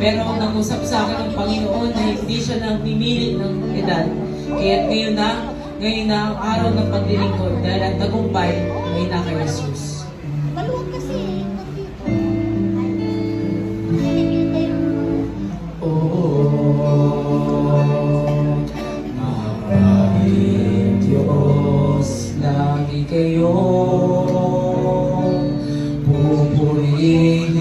Pero nangusap sa akin ng Panginoon na hindi siya namimili ng edad. Kaya ngayon na ang araw ng paglilingkod dahil ang tagumpay ay na kay Jesus. Maluwag kasi. Maraming Diyos, lagi kayo pupurihin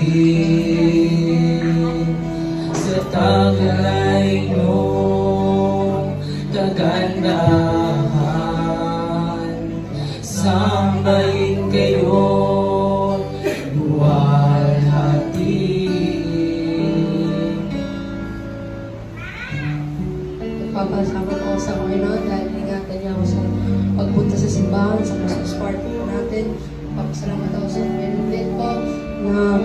sa taglay niyong kagandahan. Sambahin kayo, luwalhati. Nagpapasalamat ako sa Panginoon dahil ingatan niya ako sa pagpunta sa simbahan, sa Christmas party natin. Papasalamat ako sa Benedict ko na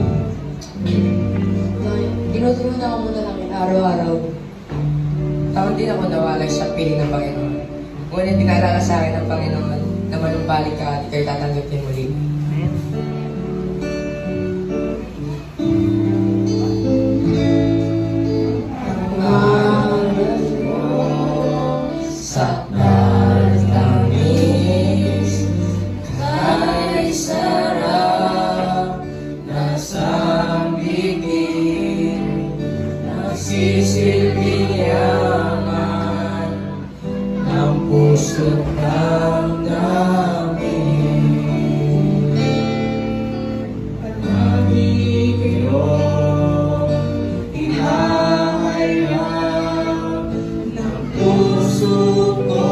tinutulungan ako muna namin araw-araw. Taon din ako nawalay sa piling ng Panginoon. Ngunit pinaalala sa akin ng Panginoon na manumbalik ka at ikaw'y tatanggapin muli. Sa tamis kay sarap na sambigin, nagsisilbing yaman ng puso't damdamin. Lagi kayo ihahayag ng puso ko,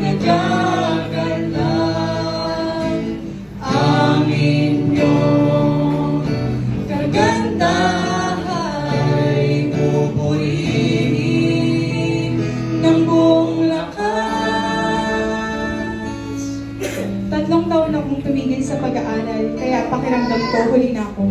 nagagalan amin yung kagandahan, pupurihin ng buong lakas. 3 taon akong tumigil sa pag-aaral, kaya pakiramdam ko huli na ako.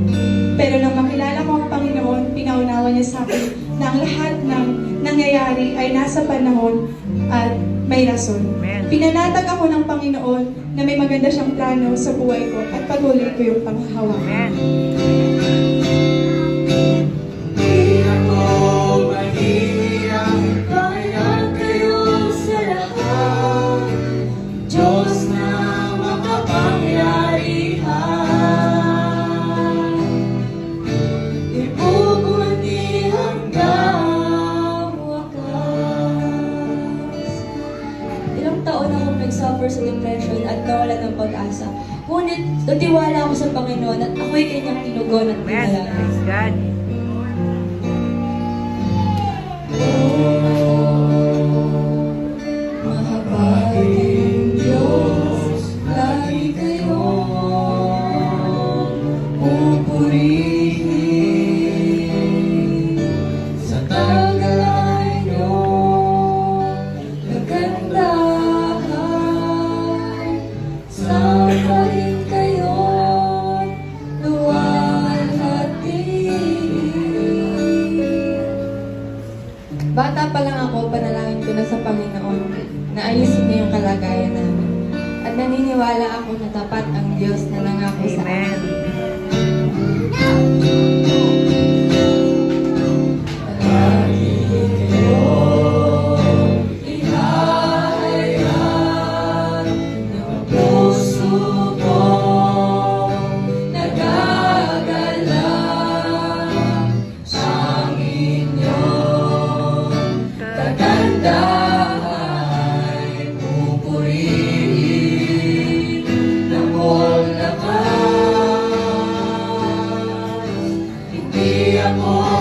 Pero nang makilala ko ang Panginoon, pinaunawa niya sa akin na ang lahat ng nangyayari ay nasa panahon at may rason. Pinanatag ako ng Panginoon na may maganda siyang plano sa buhay ko at patuloy ko yung panghahawakan. Di ako mahihiyang ipahayag kayo sa lahat, Diyos na makapangyarihan. Ibubuti hanggang wakas. Ilang taon akong nag-suffer sa depression at nawalan ng pag-asa. Ngunit natiwala ako sa Panginoon at ako'y kanyang tinugon at pinalangin. Mahabaging Diyos, lagi kayo pupurihin sa taglay niyong kagandahan. Sambahin kayo, luwalhati. Bata pa lang ako, panalangin ko na sa Panginoon na ayusin niya yung kalagayan namin. At naniniwala ako na tapat ang Diyos na nangako sa amin. lagi kayo ihahayag ng puso ko, nagagalang ang inyong kagandahan, pupurihin ng buong lakas. Hindi ako